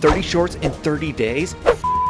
30 shorts in 30 days?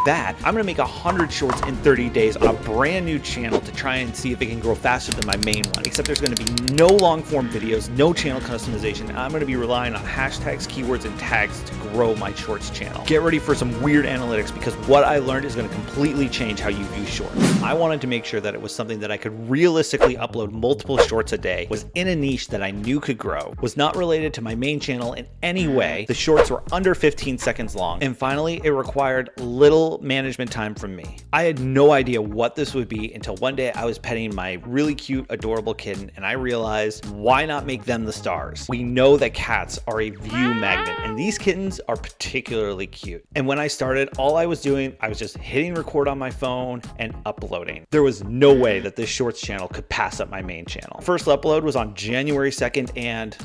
That. I'm gonna make 100 shorts in 30 days on a brand new channel to try and see if it can grow faster than my main one. Except there's gonna be no long form videos, no channel customization. I'm gonna be relying on hashtags, keywords, and tags to grow my shorts channel. Get ready for some weird analytics because what I learned is gonna completely change how you view shorts. I wanted to make sure that it was something that I could realistically upload multiple shorts a day, was in a niche that I knew could grow, was not related to my main channel in any way. The shorts were under 15 seconds long, and finally, it required little management time from me. I had no idea what this would be until one day I was petting my really cute, adorable kitten, and I realized, why not make them the stars? We know that cats are a view magnet, and these kittens are particularly cute. And when I started, all I was doing, I was just hitting record on my phone and uploading. There was no way that this shorts channel could pass up my main channel. First upload was on January 2nd, and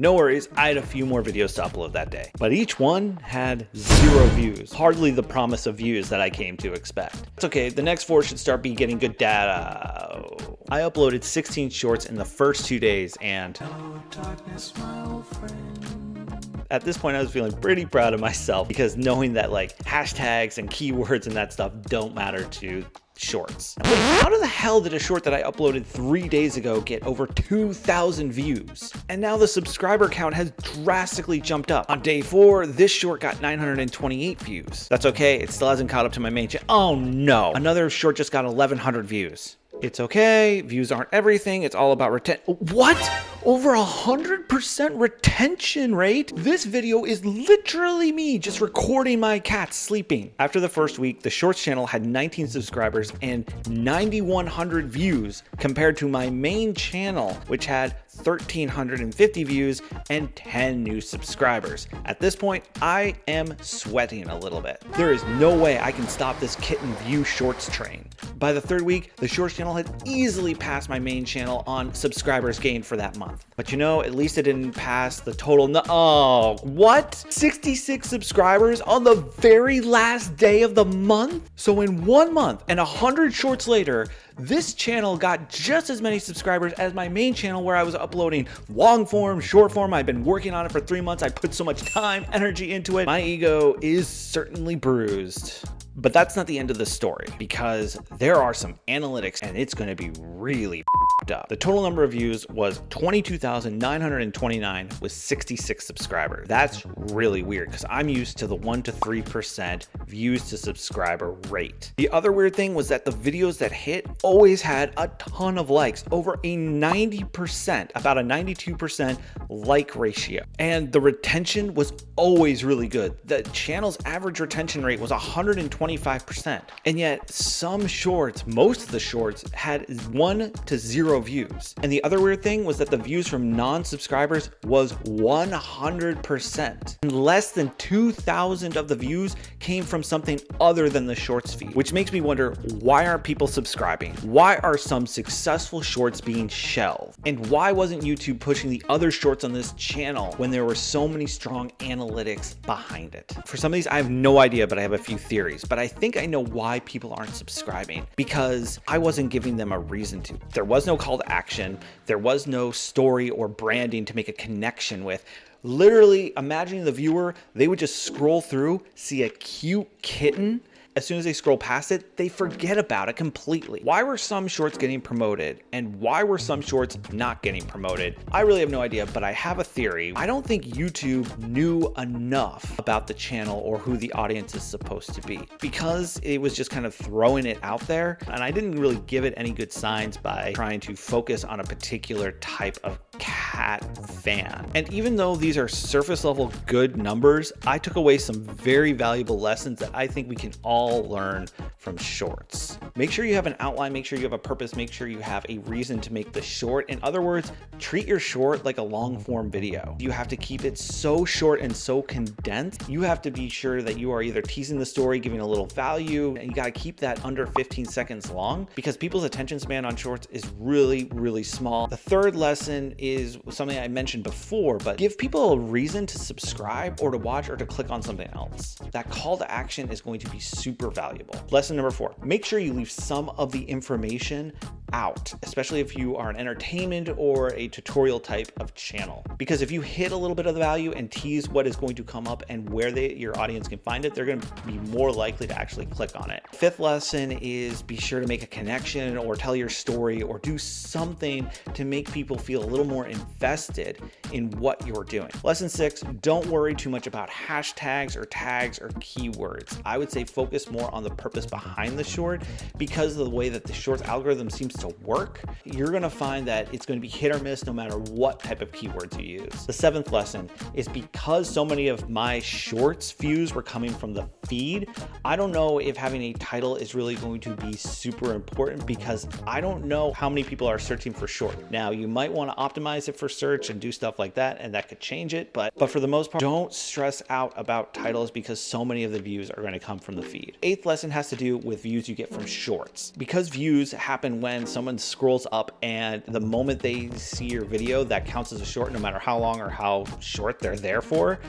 no worries, I had a few more videos to upload that day, but each one had 0 views. Hardly the promise of views that I came to expect. It's okay, the next 4 should start getting good data. I uploaded 16 shorts in the first 2 days, and hello, darkness, my old friend. At this point, I was feeling pretty proud of myself because knowing that like hashtags and keywords and that stuff don't matter to shorts. Wait, how the hell did a short that I uploaded 3 days ago get over 2,000 views? And now the subscriber count has drastically jumped up. On day 4, this short got 928 views. That's okay, it still hasn't caught up to my main channel. Oh no, another short just got 1,100 views. It's okay, views aren't everything, it's all about What? Over 100% retention rate? This video is literally me just recording my cats sleeping. After the first week, the shorts channel had 19 subscribers and 9,100 views compared to my main channel, which had 1,350 views and 10 new subscribers. At this point, I am sweating a little bit. There is no way I can stop this kitten view shorts train. By the 3rd week, the shorts channel had easily passed my main channel on subscribers gained for that month. But you know, at least it didn't pass the total. Oh, what? 66 subscribers on the very last day of the month? So in 1 month and 100 shorts later, this channel got just as many subscribers as my main channel where I was uploading long form, short form. I've been working on it for 3 months. I put so much time, energy into it. My ego is certainly bruised. But that's not the end of the story because there are some analytics and it's going to be really up. The total number of views was 22,929 with 66 subscribers. That's really weird because I'm used to the 1 to 3% views to subscriber rate. The other weird thing was that the videos that hit always had a ton of likes, over a 90%, about a 92% like ratio. And the retention was always really good. The channel's average retention rate was 125%. And yet some shorts, most of the shorts had 1 to 0 views. And the other weird thing was that the views from non-subscribers was 100%. And less than 2,000 of the views came from something other than the shorts feed, which makes me wonder, why aren't people subscribing? Why are some successful shorts being shelved? And why wasn't YouTube pushing the other shorts on this channel when there were so many strong analytics behind it? For some of these, I have no idea, but I have a few theories. But I think I know why people aren't subscribing, because I wasn't giving them a reason to. There was no call to action. There was no story or branding to make a connection with. Literally, imagining the viewer, they would just scroll through, see a cute kitten. As soon as they scroll past it, they forget about it completely. Why were some shorts getting promoted and why were some shorts not getting promoted? I really have no idea, but I have a theory. I don't think YouTube knew enough about the channel or who the audience is supposed to be, because it was just kind of throwing it out there. And I didn't really give it any good signs by trying to focus on a particular type of cat fan. And even though these are surface level good numbers, I took away some very valuable lessons that I think we can all learn from shorts. Make sure you have an outline, make sure you have a purpose, make sure you have a reason to make the short. In other words, treat your short like a long form video. You have to keep it so short and so condensed. You have to be sure that you are either teasing the story, giving a little value, and you got to keep that under 15 seconds long because people's attention span on shorts is really, really small. The third lesson is something I mentioned before, but give people a reason to subscribe or to watch or to click on something else. That call to action is going to be super valuable. Lesson number 4, make sure you leave some of the information out, especially if you are an entertainment or a tutorial type of channel. Because if you hit a little bit of the value and tease what is going to come up and where your audience can find it, they're going to be more likely to actually click on it. Fifth lesson is be sure to make a connection or tell your story or do something to make people feel a little more invested in what you're doing. Lesson 6, don't worry too much about hashtags or tags or keywords. I would say focus more on the purpose behind the short. Because of the way that the shorts algorithm seems to work, you're going to find that it's going to be hit or miss no matter what type of keywords you use. The 7th lesson is because so many of my shorts views were coming from the feed, I don't know if having a title is really going to be super important because I don't know how many people are searching for short. Now, you might want to optimize it for search and do stuff like that, and that could change it, but for the most part, don't stress out about titles because so many of the views are going to come from the feed. 8th lesson has to do with views you get from shorts. Because views happen when someone scrolls up and the moment they see your video, that counts as a short no matter how long or how short they're there for.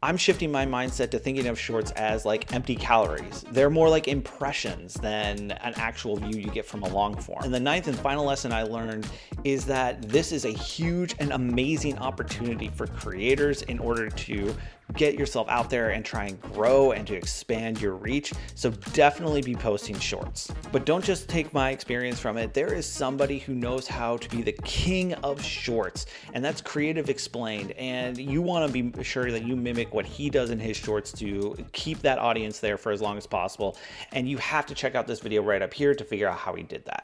I'm shifting my mindset to thinking of shorts as like empty calories. They're more like impressions than an actual view you get from a long form. And the 9th and final lesson I learned is that this is a huge and amazing opportunity for creators in order to get yourself out there and try and grow and to expand your reach. So definitely be posting shorts. But don't just take my experience from it. There is somebody who knows how to be the king of shorts, and that's Creative Explained. And you want to be sure that you mimic what he does in his shorts to keep that audience there for as long as possible. And you have to check out this video right up here to figure out how he did that.